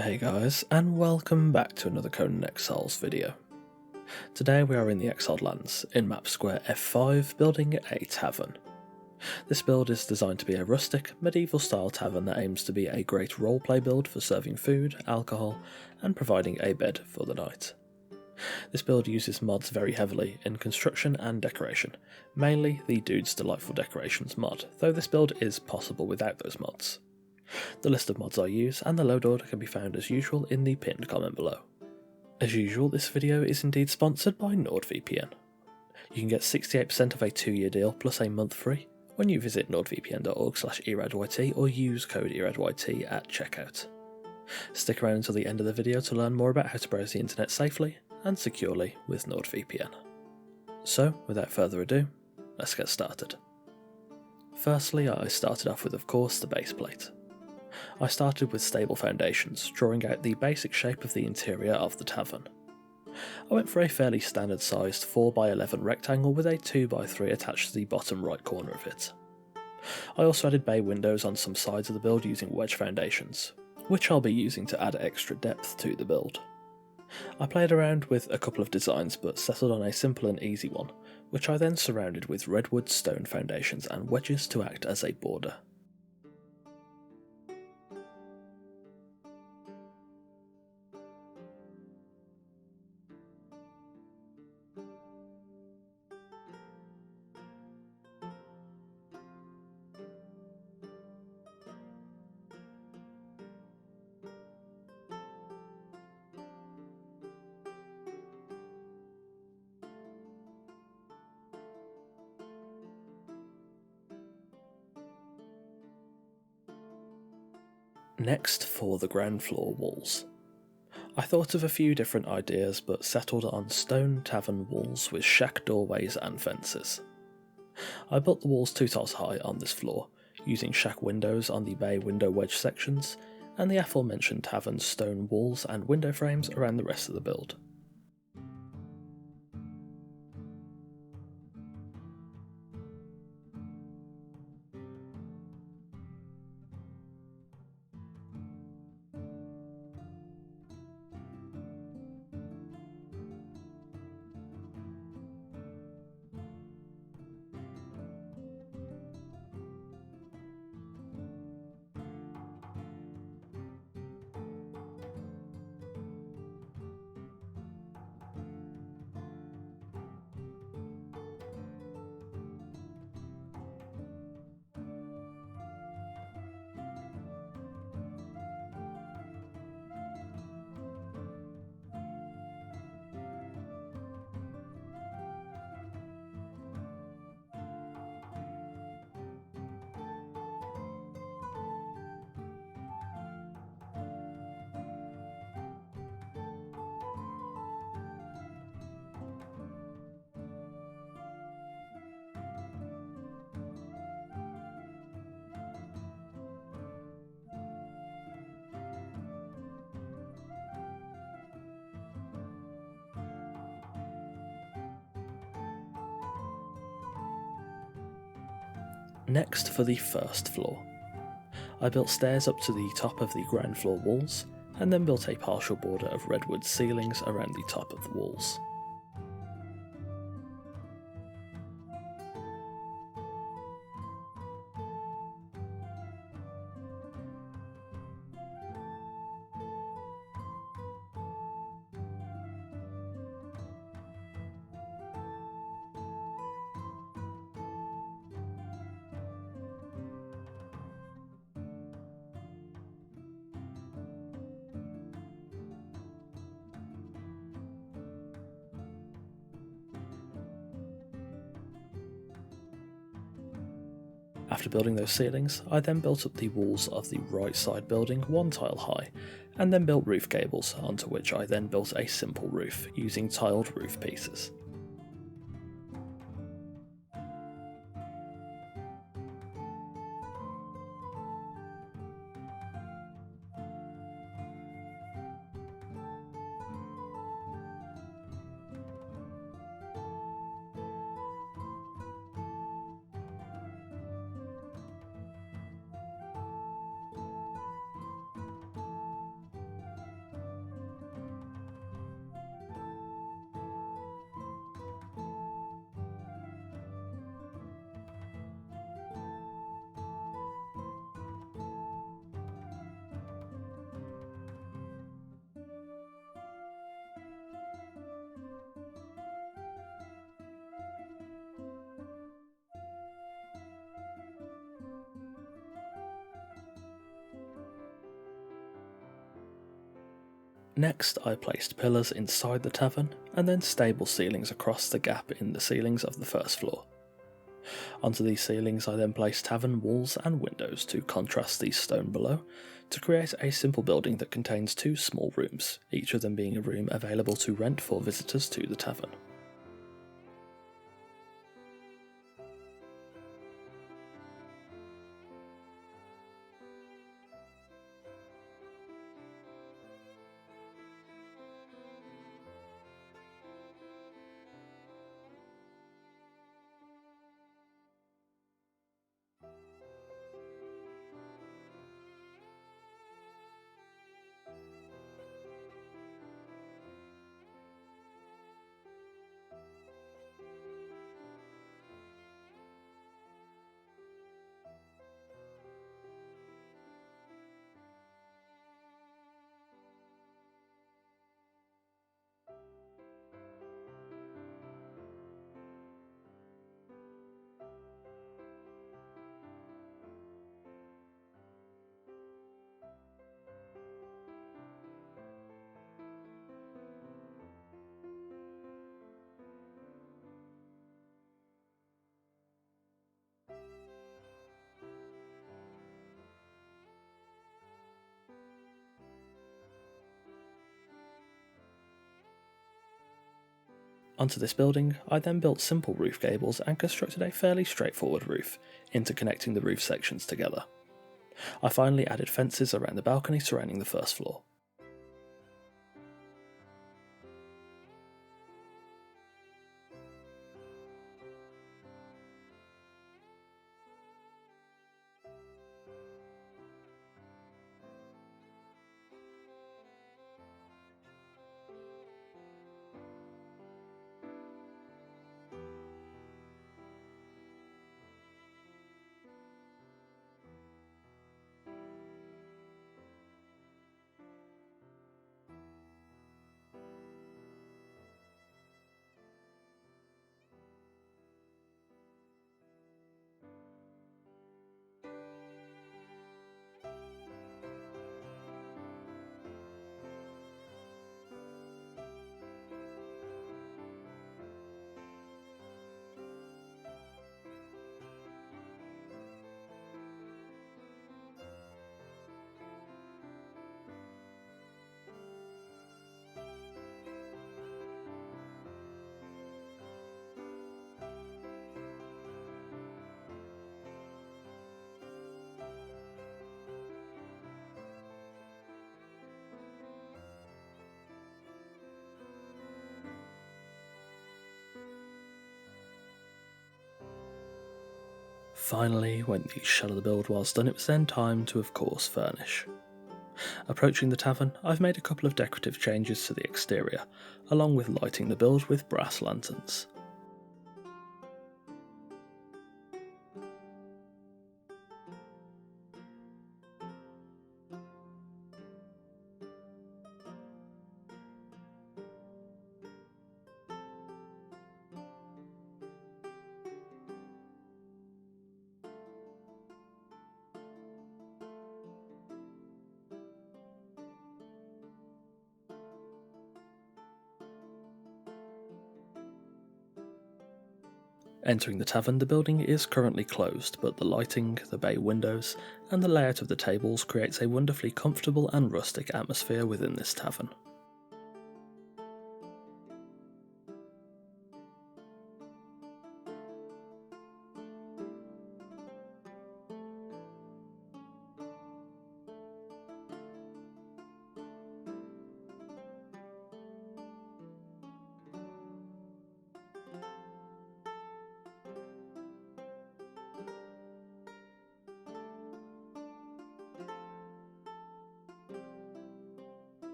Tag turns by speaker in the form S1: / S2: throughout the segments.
S1: Hey guys, and welcome back to another Conan Exiles video. Today we are in the Exiled Lands, in map square F5, building a tavern. This build is designed to be a rustic, medieval style tavern that aims to be a great roleplay build for serving food, alcohol, and providing a bed for the night. This build uses mods very heavily in construction and decoration, mainly the Dude's Delightful Decorations mod, though this build is possible without those mods. The list of mods I use and the load order can be found as usual in the pinned comment below. As usual, this video is indeed sponsored by NordVPN. You can get 68% of a 2-year deal plus a month free when you visit nordvpn.org/eradYT or use code eradYT at checkout. Stick around until the end of the video to learn more about how to browse the internet safely and securely with NordVPN. So, without further ado, let's get started. Firstly, I started off with, of course, the base plate. I started with stable foundations, drawing out the basic shape of the interior of the tavern. I went for a fairly standard sized 4x11 rectangle with a 2x3 attached to the bottom right corner of it. I also added bay windows on some sides of the build using wedge foundations, which I'll be using to add extra depth to the build. I played around with a couple of designs but settled on a simple and easy one, which I then surrounded with redwood stone foundations and wedges to act as a border. Next, for the ground floor walls. I thought of a few different ideas but settled on stone tavern walls with shack doorways and fences. I built the walls 2 tiles high on this floor, using shack windows on the bay window wedge sections, and the aforementioned tavern stone walls and window frames around the rest of the build. Next, for the first floor. I built stairs up to the top of the ground floor walls, and then built a partial border of redwood ceilings around the top of the walls. After building those ceilings, I then built up the walls of the right side building 1 tile high, and then built roof gables, onto which I then built a simple roof, using tiled roof pieces. Next, I placed pillars inside the tavern and then stable ceilings across the gap in the ceilings of the first floor. Onto these ceilings I then placed tavern walls and windows to contrast the stone below, to create a simple building that contains 2 small rooms, each of them being a room available to rent for visitors to the tavern. Onto this building, I then built simple roof gables and constructed a fairly straightforward roof, interconnecting the roof sections together. I finally added fences around the balcony surrounding the first floor. Finally, when the shell of the build was done, it was then time to, of course, furnish. Approaching the tavern, I've made a couple of decorative changes to the exterior, along with lighting the build with brass lanterns. Entering the tavern, the building is currently closed, but the lighting, the bay windows, and the layout of the tables creates a wonderfully comfortable and rustic atmosphere within this tavern.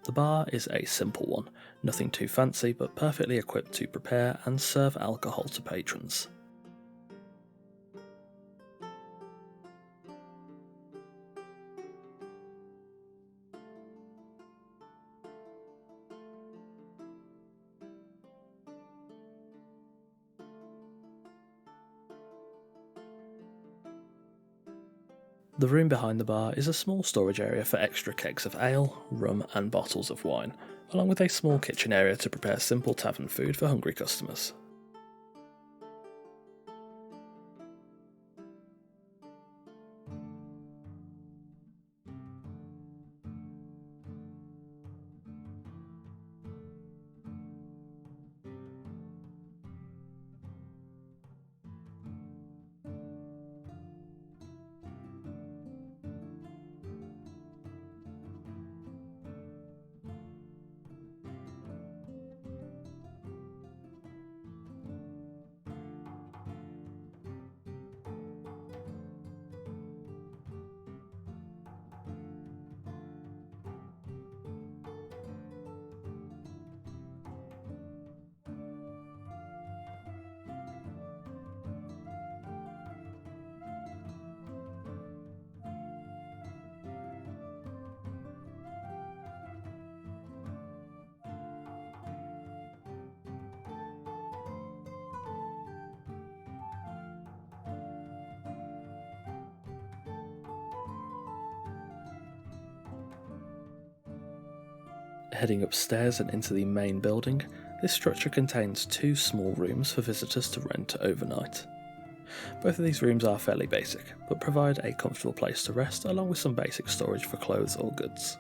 S1: The bar is a simple one, nothing too fancy but perfectly equipped to prepare and serve alcohol to patrons. The room behind the bar is a small storage area for extra kegs of ale, rum and bottles of wine, along with a small kitchen area to prepare simple tavern food for hungry customers. Heading upstairs and into the main building, this structure contains 2 small rooms for visitors to rent overnight. Both of these rooms are fairly basic, but provide a comfortable place to rest along with some basic storage for clothes or goods.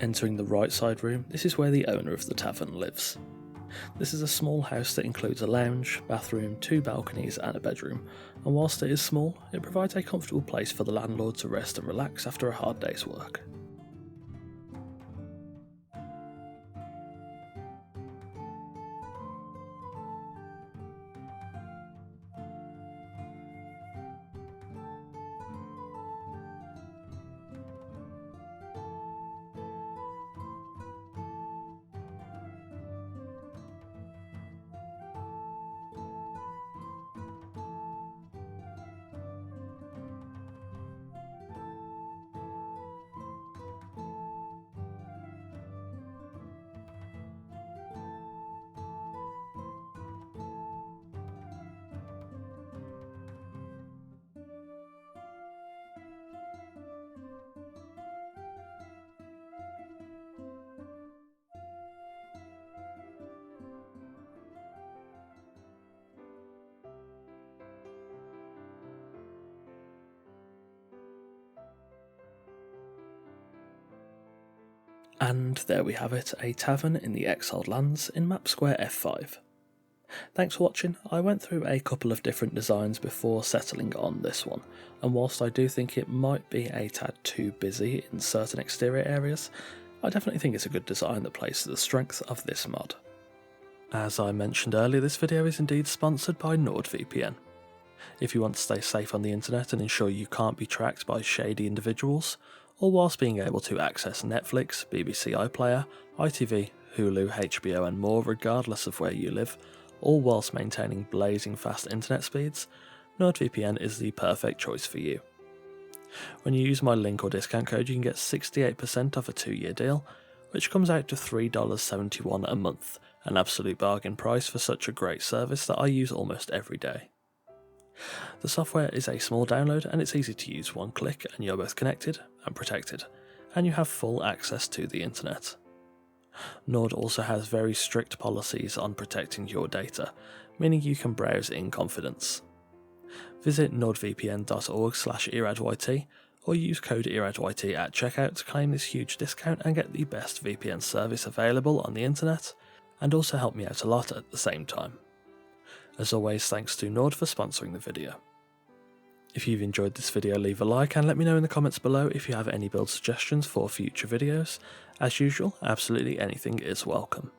S1: Entering the right side room, this is where the owner of the tavern lives. This is a small house that includes a lounge, bathroom, 2 balconies and a bedroom, and whilst it is small, it provides a comfortable place for the landlord to rest and relax after a hard day's work. And there we have it, a tavern in the Exiled Lands in Map Square F5. Thanks for watching. I went through a couple of different designs before settling on this one, and whilst I do think it might be a tad too busy in certain exterior areas, I definitely think it's a good design that plays to the strength of this mod. As I mentioned earlier, this video is indeed sponsored by NordVPN. If you want to stay safe on the internet and ensure you can't be tracked by shady individuals, all whilst being able to access Netflix, BBC iPlayer, ITV, Hulu, HBO and more regardless of where you live, all whilst maintaining blazing fast internet speeds, NordVPN is the perfect choice for you. When you use my link or discount code, you can get 68% off a 2-year deal, which comes out to $3.71 a month, an absolute bargain price for such a great service that I use almost every day. The software is a small download and it's easy to use. One click and you're both connected and protected, and you have full access to the internet. Nord also has very strict policies on protecting your data, meaning you can browse in confidence. Visit nordvpn.org/eradyt or use code eradyt at checkout to claim this huge discount and get the best VPN service available on the internet, and also help me out a lot at the same time. As always, thanks to Nord for sponsoring the video. If you've enjoyed this video, leave a like and let me know in the comments below if you have any build suggestions for future videos. As usual, absolutely anything is welcome.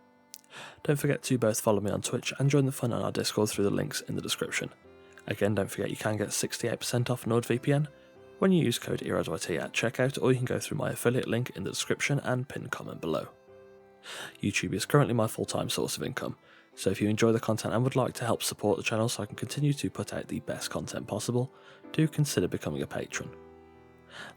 S1: Don't forget to both follow me on Twitch and join the fun on our Discord through the links in the description. Again, don't forget you can get 68% off NordVPN when you use code EROSYT at checkout, or you can go through my affiliate link in the description and pinned comment below. YouTube is currently my full-time source of income, so if you enjoy the content and would like to help support the channel so I can continue to put out the best content possible, do consider becoming a patron.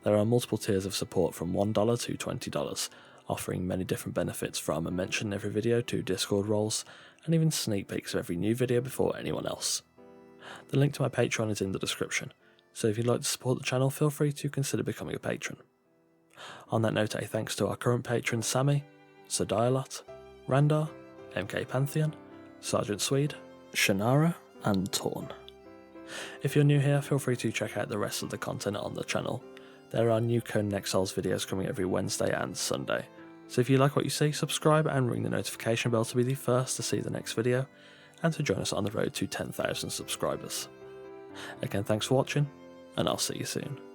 S1: There are multiple tiers of support from $1 to $20, offering many different benefits from a mention in every video to Discord roles, and even sneak peeks of every new video before anyone else. The link to my Patreon is in the description, so if you'd like to support the channel, feel free to consider becoming a patron. On that note, a thanks to our current patrons Sammy, Sir Dialot, Randar, MK Pantheon, Sergeant Swede, Shannara, and Torn. If you're new here, feel free to check out the rest of the content on the channel. There are new Conan Exiles videos coming every Wednesday and Sunday, so if you like what you see, subscribe and ring the notification bell to be the first to see the next video, and to join us on the road to 10,000 subscribers. Again, thanks for watching, and I'll see you soon.